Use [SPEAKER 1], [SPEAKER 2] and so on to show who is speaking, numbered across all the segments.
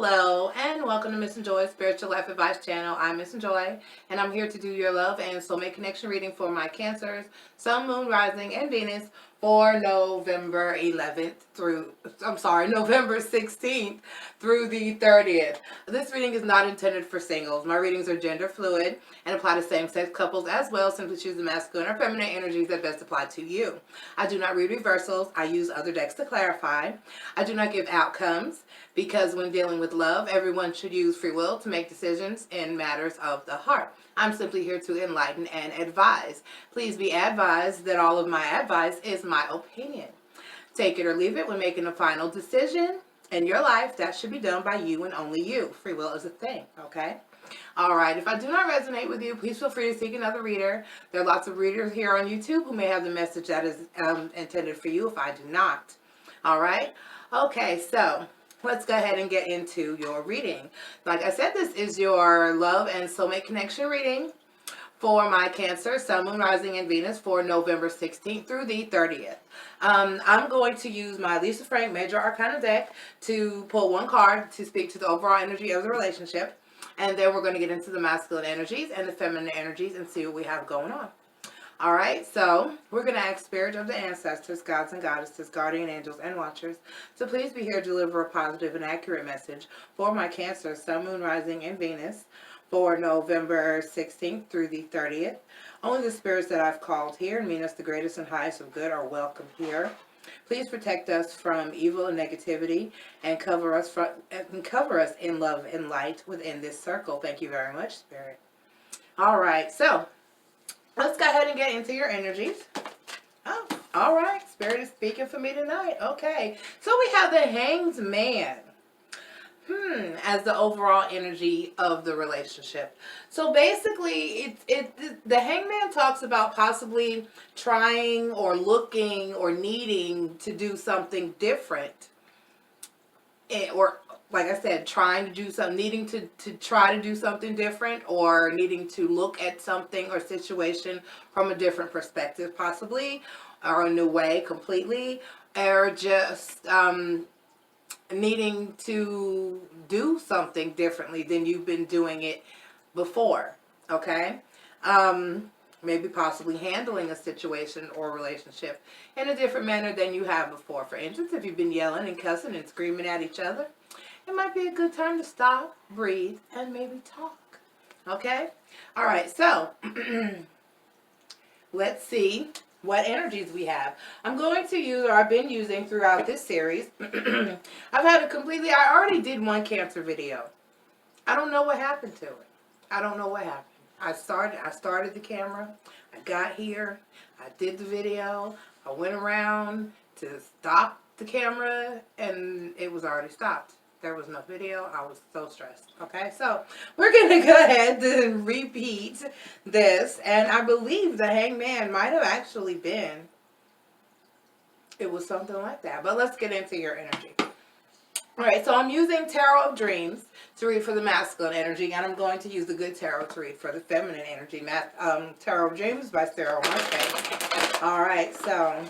[SPEAKER 1] Hello and welcome to Missn Joy Spiritual Life Advice Channel. I'm Missn Joy and I'm here to do your love and soulmate connection reading for my Cancers, Sun, Moon, Rising, and Venus for November 16th through the 30th. This reading is not intended for singles. My readings are gender fluid and apply to same-sex couples as well. Simply choose the masculine or feminine energies that best apply to you. I do not read reversals. I use other decks to clarify. I do not give outcomes because when dealing with love, everyone should use free will to make decisions in matters of the heart. I'm simply here to enlighten and advise. Please be advised that all of my advice is my opinion. Take it or leave it when making a final decision in your life. That should be done by you and only you. Free will is a thing, okay? All right, if I do not resonate with you, please feel free to seek another reader. There are lots of readers here on YouTube who may have the message that is intended for you if I do not. All right? Okay, so let's go ahead and get into your reading. Like I said, this is your love and soulmate connection reading for my Cancer, Sun, Moon, Rising, and Venus for November 16th through the 30th. I'm going to use my Lisa Frank Major Arcana deck to pull one card to speak to the overall energy of the relationship. And then we're going to get into the masculine energies and the feminine energies and see what we have going on. Alright, so we're going to ask spirit of the ancestors, gods and goddesses, guardian angels, and watchers to please be here to deliver a positive and accurate message for my Cancer, Sun, Moon, Rising, and Venus for November 16th through the 30th. Only the spirits that I've called here and mean us the greatest and highest of good are welcome here. Please protect us from evil and negativity and cover us in love and light within this circle. Thank you very much, Spirit. Alright, so let's go ahead and get into your energies. Oh, all right. Spirit is speaking for me tonight. Okay. So we have the Hanged Man. As the overall energy of the relationship. So basically, the Hangman talks about possibly trying or looking or needing to do something different. Or, like I said, trying to do something, needing to try to do something different, or needing to look at something or situation from a different perspective, possibly, or a new way completely, or just needing to do something differently than you've been doing it before, okay? Maybe possibly handling a situation or relationship in a different manner than you have before. For instance, if you've been yelling and cussing and screaming at each other, it might be a good time to stop, breathe, and maybe talk, okay? All right, so let's see what energies we have. I'm going to use, or I've been using throughout this series, I already did one Cancer video. I don't know what happened to it. I don't know what happened. I started the camera, I got here, I did the video, I went around to stop the camera, and it was already stopped. There was no video. I was so stressed. Okay, so we're going to go ahead and repeat this. And I believe the Hangman might have actually been, it was something like that. But let's get into your energy. Alright, so I'm using Tarot of Dreams to read for the masculine energy. And I'm going to use the Good Tarot to read for the feminine energy. Tarot of Dreams by Sarah Marche. Alright, so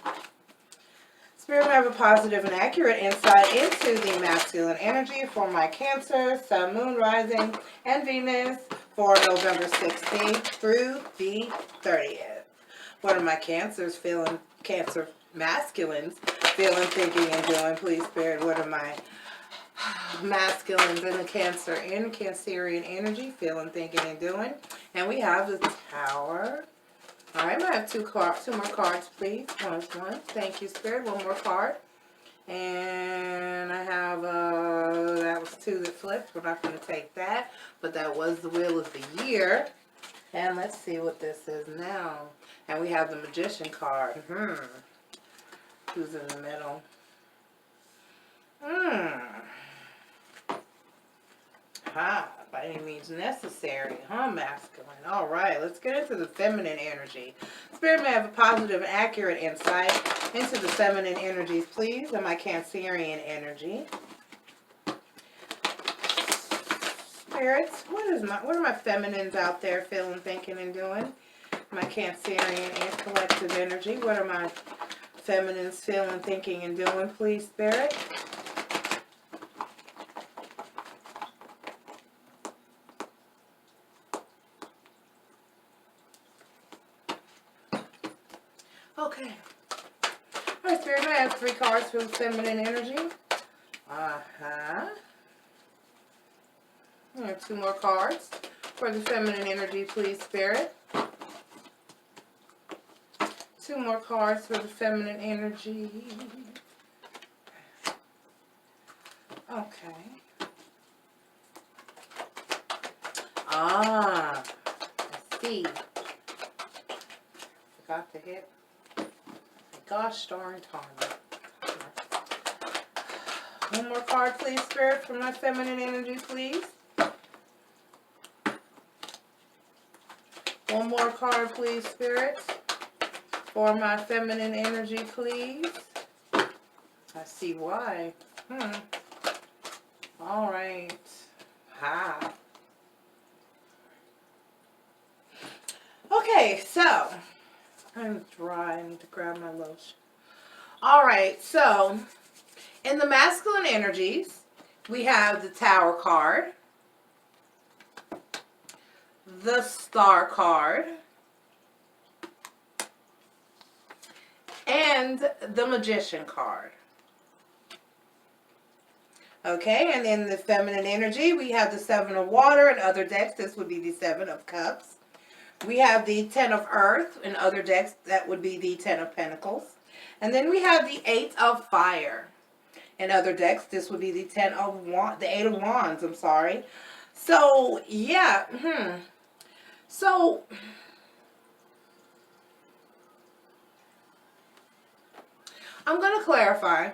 [SPEAKER 1] Spirit, have a positive and accurate insight into the masculine energy for my Cancer, Sun, Moon, Rising, and Venus for November 16th through the 30th. What are my Cancers feeling, Cancer masculines feeling, thinking, and doing? Please, Spirit, what are my masculines in the Cancer and Cancerian energy feeling, thinking, and doing? And we have the Tower. All right, I'm going to have two more cards, please. One. Thank you, Spirit. One more card. And I have, that was two that flipped. We're not going to take that. But that was the Wheel of the Year. And let's see what this is now. And we have the Magician card. Who's in the middle? By any means necessary, masculine. All right, let's get into the feminine energy. Spirit may have a positive and accurate insight into the feminine energies, please, and my Cancerian energy. Spirits, what are my feminines out there feeling, thinking, and doing? My Cancerian and collective energy. What are my feminines feeling, thinking, and doing, please, Spirit? Okay. Alright, Spirit, I have 3 cards for the feminine energy. There are 2 more cards for the feminine energy, please, Spirit. 2 more cards for the feminine energy. Okay. I see. Forgot to hit. Gosh darn time. One more card, please, Spirit, for my feminine energy, please. One more card, please, Spirit, for my feminine energy, please. I see why. All right. Ha. Okay, so I'm dry. I need to grab my lotion. All right, so in the masculine energies, we have the Tower card, the Star card, and the Magician card. Okay, and in the feminine energy, we have the 7 of Water and other decks. This would be the 7 of Cups. We have the 10 of Earth and other decks. That would be the 10 of Pentacles. And then we have the 8 of Fire. In other decks, this would be the 8 of Wands, I'm sorry. So, yeah. So, I'm going to clarify,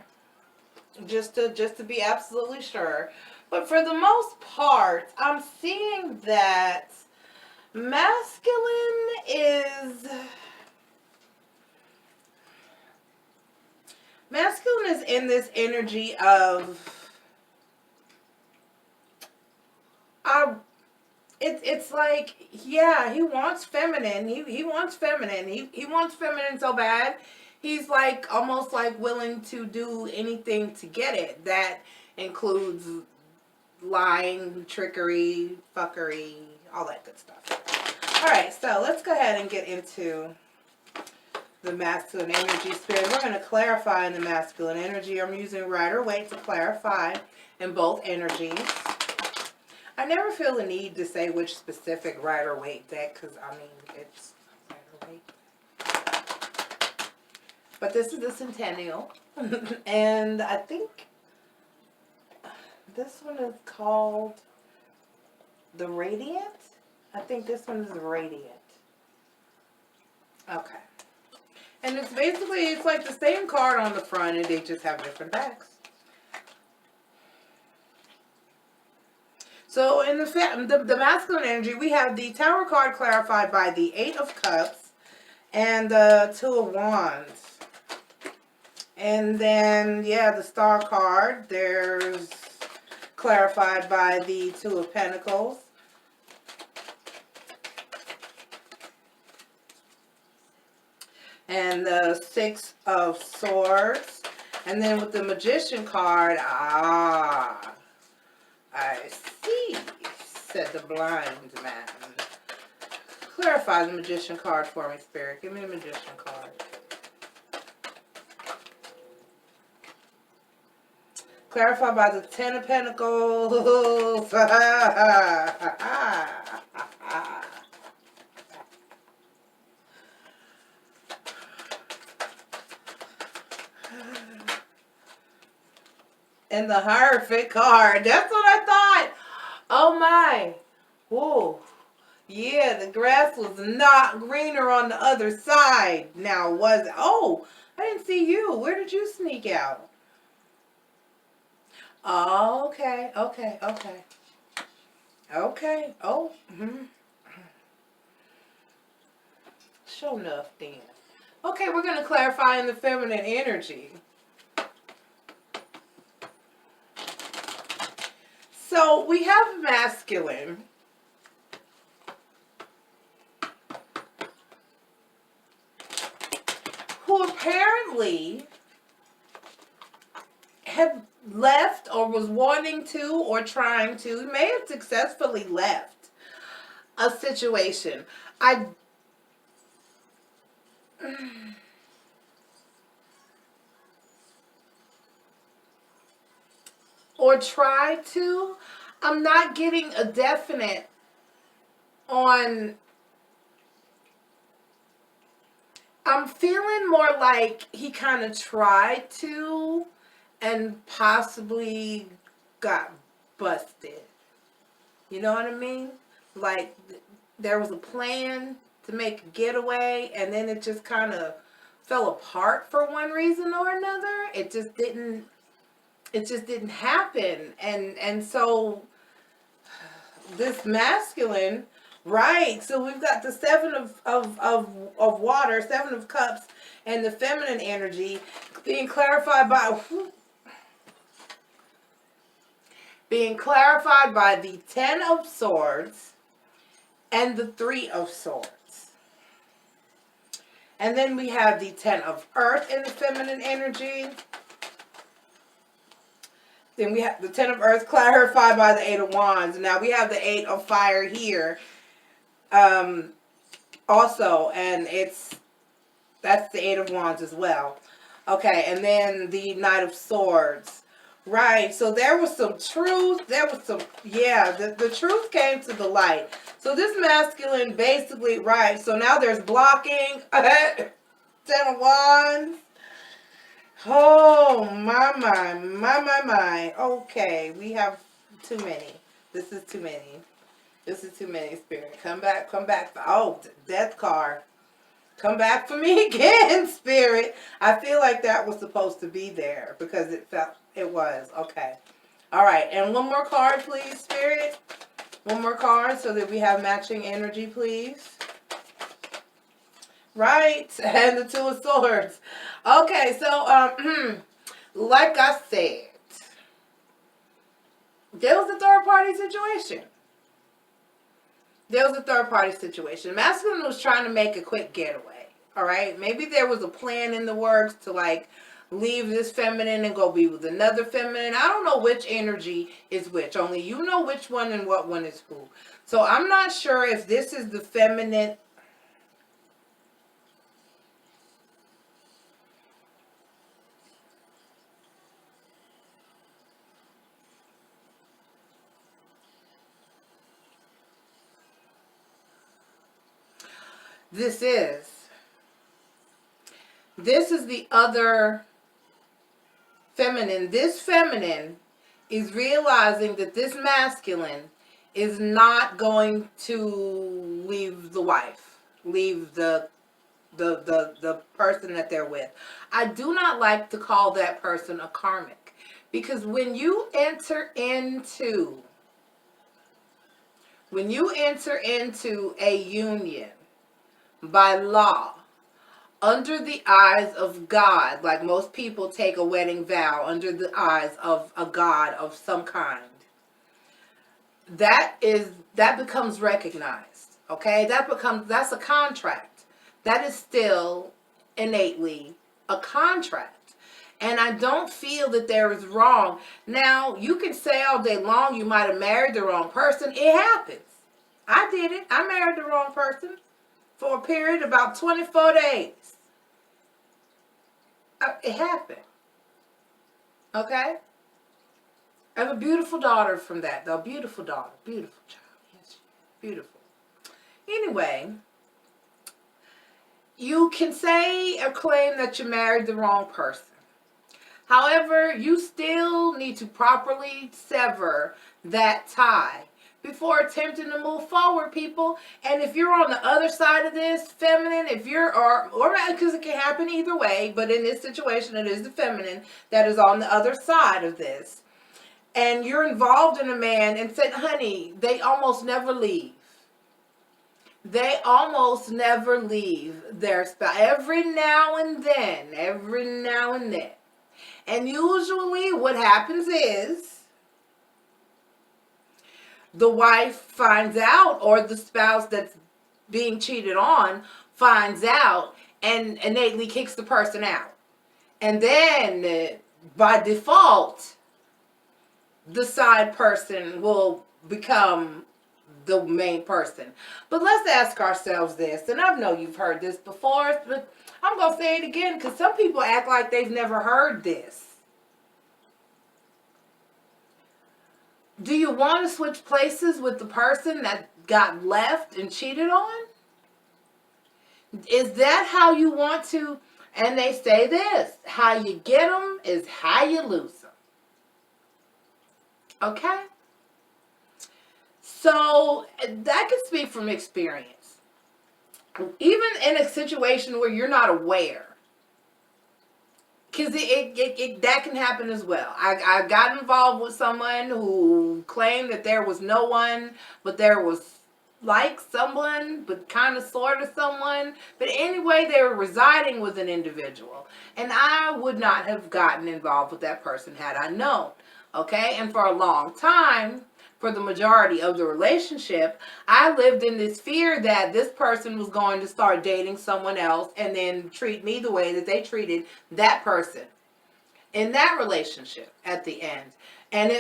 [SPEAKER 1] just to be absolutely sure. But for the most part, I'm seeing that masculine is in this energy of it's like, yeah, he wants feminine. He wants feminine. He wants feminine so bad. He's like almost like willing to do anything to get it. That includes lying, trickery, fuckery, all that good stuff. All right, so let's go ahead and get into the masculine energy, Spirit. We're going to clarify in the masculine energy. I'm using Rider-Waite to clarify in both energies. I never feel the need to say which specific Rider-Waite deck, because, I mean, it's Rider-Waite. But this is the Centennial. And I think this one is called the Radiant. I think this one is Radiant. Okay. And it's basically, it's like the same card on the front, and they just have different backs. So in the masculine energy, we have the Tower card clarified by the 8 of Cups and the 2 of Wands. And then, yeah, the Star card, there's clarified by the 2 of Pentacles. And the 6 of Swords. And then with the Magician card, I see, said the blind man. Clarify the Magician card for me, Spirit. Give me the Magician card. Clarify by the 10 of Pentacles. And the Hierophant card. That's what I thought. Oh my. Whoa. Yeah, the grass was not greener on the other side. Now was it? Oh, I didn't see you. Where did you sneak out? Oh, okay. Okay. Okay. Okay. Oh. Sure enough then. Okay, we're going to clarify in the feminine energy. So we have masculine. Who apparently have left or was wanting to or trying to, may have successfully left a situation. or try to. I'm not getting a definite on. I'm feeling more like he kind of tried to and possibly got busted. You know what I mean? Like there was a plan to make a getaway and then it just kind of fell apart for one reason or another. It just didn't happen. And so this masculine, right, so we've got the seven of water, seven of cups, and the feminine energy being clarified by the 10 of swords and the 3 of swords. And then we have the 10 of earth in the feminine energy. Then we have the 10 of earth clarified by the 8 of wands. Now we have the 8 of fire here also, and that's the 8 of wands as well. Okay, and then the Knight of Swords. Right, so there was some truth. There was some, yeah, the truth came to the light. So this masculine basically, right, so now there's blocking. 10 of wands. Oh, my. Okay, we have too many. This is too many. This is too many, Spirit. Come back. Oh, death card. Come back for me again, Spirit. I feel like that was supposed to be there because it was. Okay. All right, and one more card, please, Spirit. One more card so that we have matching energy, please. Right, and the 2 of swords. Okay, so like I said, there was a third party situation. Masculine was trying to make a quick getaway. All right, maybe there was a plan in the works to like leave this feminine and go be with another feminine. I don't know which energy is which. Only you know which one and what one is who. So I'm not sure if this is the feminine. This is the other feminine. This feminine is realizing that this masculine is not going to leave the wife, leave the person that they're with. I do not like to call that person a karmic, because when you enter into a union by law, under the eyes of God, like most people take a wedding vow under the eyes of a God of some kind, that becomes recognized. Okay, that's a contract. That is still innately a contract. And I don't feel that there is wrong. Now, you can say all day long you might have married the wrong person. It happens. I did it. I married the wrong person for a period of about 24 days. It happened. Okay? I have a beautiful daughter from that, though. Beautiful daughter. Beautiful child. Yes, beautiful. Anyway, you can say or claim that you married the wrong person. However, you still need to properly sever that tie before attempting to move forward, people. And if you're on the other side of this, feminine, if you're, or because it can happen either way, but in this situation, it is the feminine that is on the other side of this. And you're involved in a man and said, honey, they almost never leave. They almost never leave their spouse. Every now and then. And usually what happens is the wife finds out, or the spouse that's being cheated on finds out and innately kicks the person out. And then by default, the side person will become the main person. But let's ask ourselves this, and I know you've heard this before, but I'm going to say it again because some people act like they've never heard this. Do you want to switch places with the person that got left and cheated on? Is that how you want to? And they say this, how you get them is how you lose them. Okay? So, that can speak from experience. Even in a situation where you're not aware. Because that can happen as well. I got involved with someone who claimed that there was no one, but there was like someone, but kind of sort of someone. But anyway, they were residing with an individual. And I would not have gotten involved with that person had I known. Okay? And for a long time, for the majority of the relationship, I lived in this fear that this person was going to start dating someone else and then treat me the way that they treated that person in that relationship at the end. And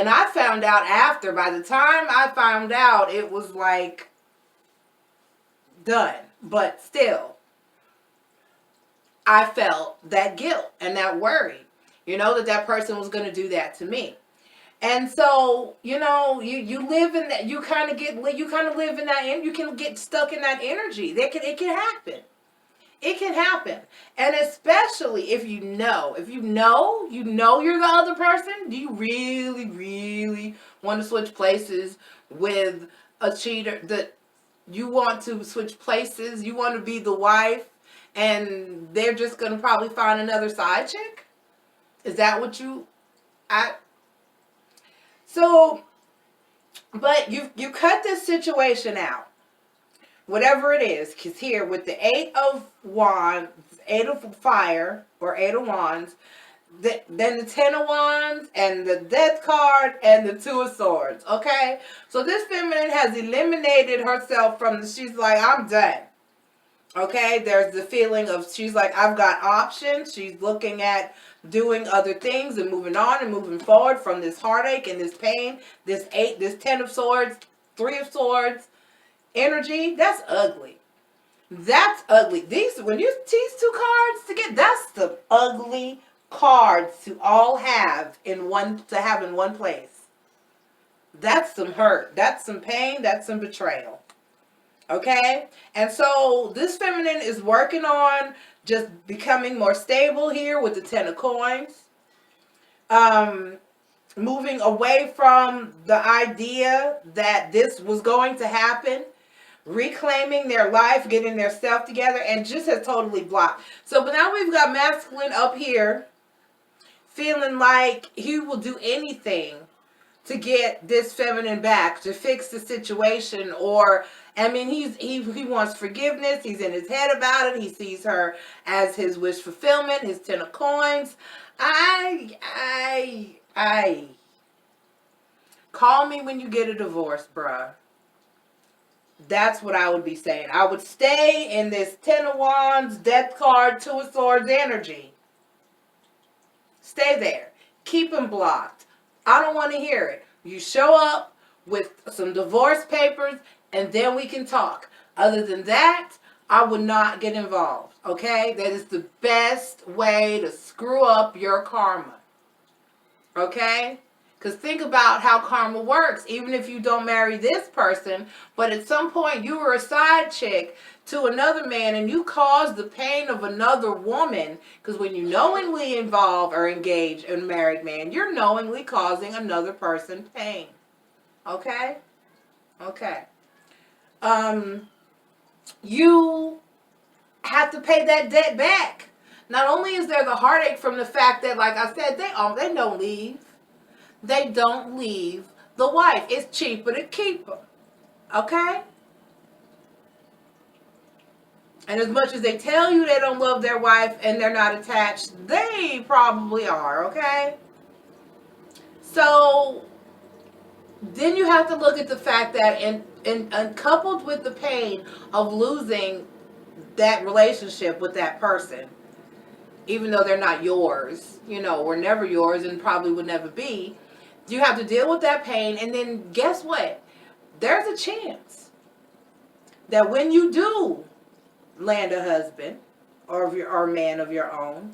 [SPEAKER 1] I found out after, by the time I found out, it was like done. But still, I felt that guilt and that worry, that person was going to do that to me. And so, you live in that, you kind of live in that, and you can get stuck in that energy. It can happen. It can happen. And especially if you know you're the other person, do you really, really want to switch places with a cheater? That you want to switch places, you want to be the wife, and they're just going to probably find another side chick? Is that what So, but you cut this situation out, whatever it is, because here with the 8 of Wands, 8 of Fire, or 8 of Wands, then the 10 of Wands, and the Death card, and the 2 of Swords, okay? So this feminine has eliminated herself from she's like, I'm done. Okay, there's the feeling of, she's like, I've got options. She's looking at doing other things and moving on and moving forward from this heartache and this pain, this 10 of Swords, 3 of Swords energy. That's ugly. That's ugly. When you these 2 cards together, that's the ugly cards to all have in one place. That's some hurt. That's some pain. That's some betrayal. Okay? And so this feminine is working on just becoming more stable here with the 10 of Coins. Moving away from the idea that this was going to happen. Reclaiming their life, getting their self together, and just has totally blocked. So but now we've got masculine up here feeling like he will do anything to get this feminine back, to fix the situation, or he wants forgiveness. He's in his head about it. He sees her as his wish fulfillment, his 10 of Coins. Call me when you get a divorce, bruh. That's what I would be saying. I would stay in this 10 of Wands, Death card, 2 of Swords energy. Stay there. Keep him blocked. I don't want to hear it. You show up with some divorce papers and then we can talk. Other than that, I would not get involved. Okay? That is the best way to screw up your karma. Okay? Because think about how karma works. Even if you don't marry this person, but at some point you were a side chick to another man and you caused the pain of another woman. Because when you knowingly involve or engage in a married man, you're knowingly causing another person pain. Okay? Okay. You have to pay that debt back. Not only is there the heartache from the fact that, like I said, they don't leave. They don't leave the wife. It's cheaper to keep her. Okay? And as much as they tell you they don't love their wife and they're not attached, they probably are. Okay? So then you have to look at the fact that, and coupled with the pain of losing that relationship with that person, even though they're not yours, were never yours and probably would never be, you have to deal with that pain. And then guess what? There's a chance that when you do land a husband or a man of your own,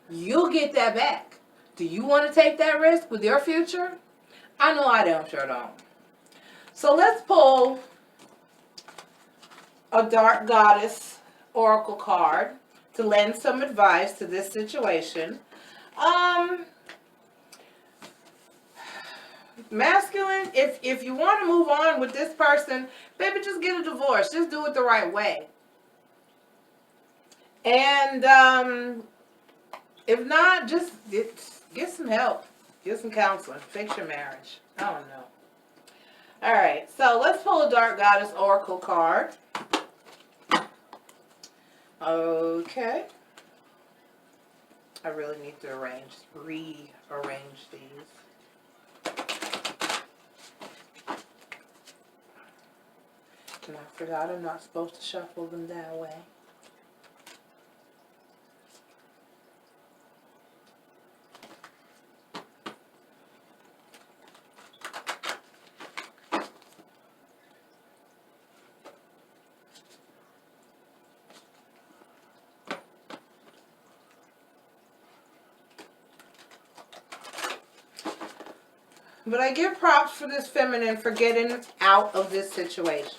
[SPEAKER 1] you'll get that back. Do you want to take that risk with your future? I know I damn sure don't. So let's pull a Dark Goddess Oracle card to lend some advice to this situation. Masculine, if you want to move on with this person, baby, just get a divorce. Just do it the right way. And if not, just get some help. Get some counseling. Fix your marriage. I don't know. All right, so let's pull a Dark Goddess Oracle card. Okay. I really need to rearrange these. And I forgot I'm not supposed to shuffle them that way. But I give props for this feminine for getting out of this situation.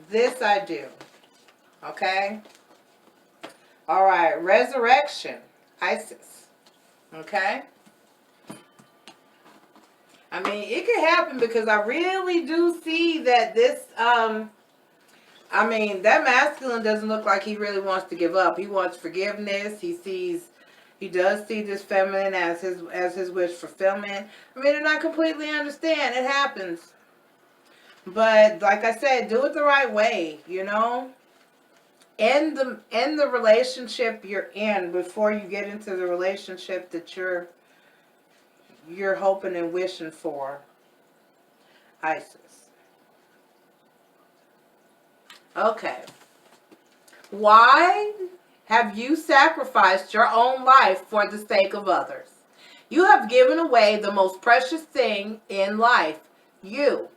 [SPEAKER 1] This I do. Okay? All right. Resurrection. Isis. Okay? I mean, it could happen because I really do see that this, I mean, that masculine doesn't look like he really wants to give up. He wants forgiveness. He does see this feminine as his wish fulfillment. I mean, and I completely understand. It happens. But like I said, do it the right way, you know? End the relationship you're in before you get into the relationship that you're hoping and wishing for. Isis. Okay. Why have you sacrificed your own life for the sake of others? You have given away the most precious thing in life, you.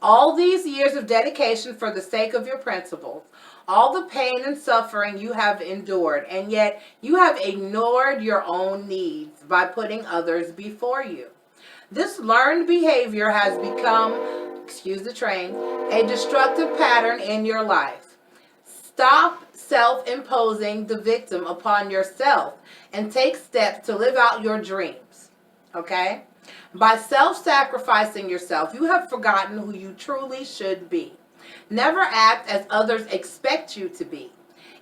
[SPEAKER 1] All these years of dedication for the sake of your principles, all the pain and suffering you have endured, and yet you have ignored your own needs by putting others before you. This learned behavior has become, excuse the train, a destructive pattern in your life. Stop self-imposing the victim upon yourself and take steps to live out your dreams. Okay? By self-sacrificing yourself, you have forgotten who you truly should be. Never act as others expect you to be.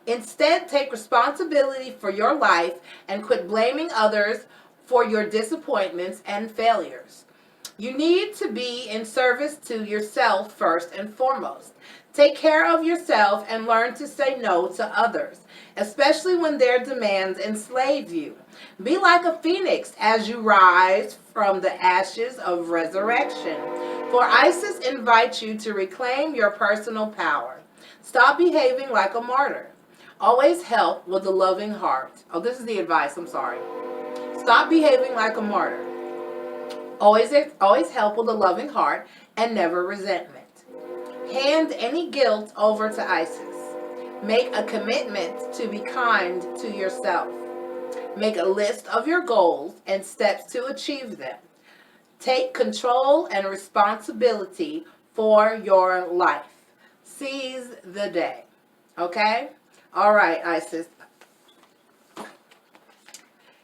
[SPEAKER 1] Instead, take responsibility for your life and quit blaming others for your disappointments and failures. You need to be in service to yourself first and foremost. Take care of yourself and learn to say no to others, especially when their demands enslave you. Be like a phoenix as you rise from the ashes of resurrection. For Isis invites you to reclaim your personal power. Stop behaving like a martyr. Always help with a loving heart. Oh, this is the advice. I'm sorry. Stop behaving like a martyr. Always help with a loving heart and never resentment. Hand any guilt over to Isis. Make a commitment to be kind to yourself. Make a list of your goals and steps to achieve them. Take control and responsibility for your life. Seize the day. Okay? All right, Isis.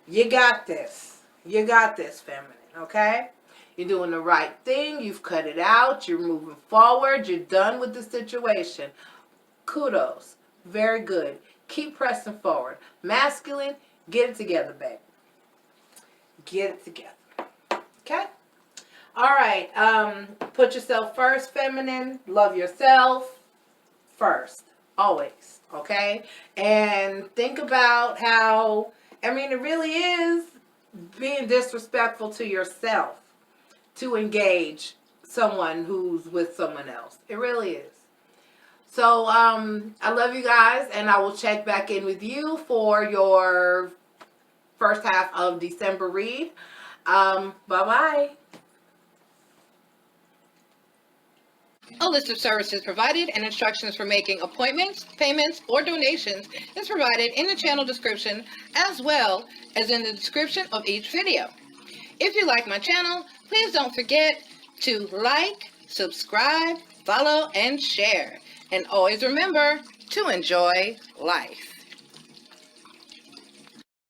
[SPEAKER 1] You got this. You got this, feminine. Okay? You're doing the right thing. You've cut it out. You're moving forward. You're done with the situation. Kudos. Very good. Keep pressing forward. Masculine, get it together, babe. Get it together. Okay? All right. Put yourself first, feminine. Love yourself first. Always. Okay? And think about how, I mean, it really is being disrespectful to yourself to engage someone who's with someone else. It really is. So, I love you guys, and I will check back in with you for your first half of December read. Bye-bye.
[SPEAKER 2] A list of services provided and instructions for making appointments, payments, or donations is provided in the channel description as well as in the description of each video. If you like my channel, please don't forget to like, subscribe, follow, and share. And always remember to enjoy life.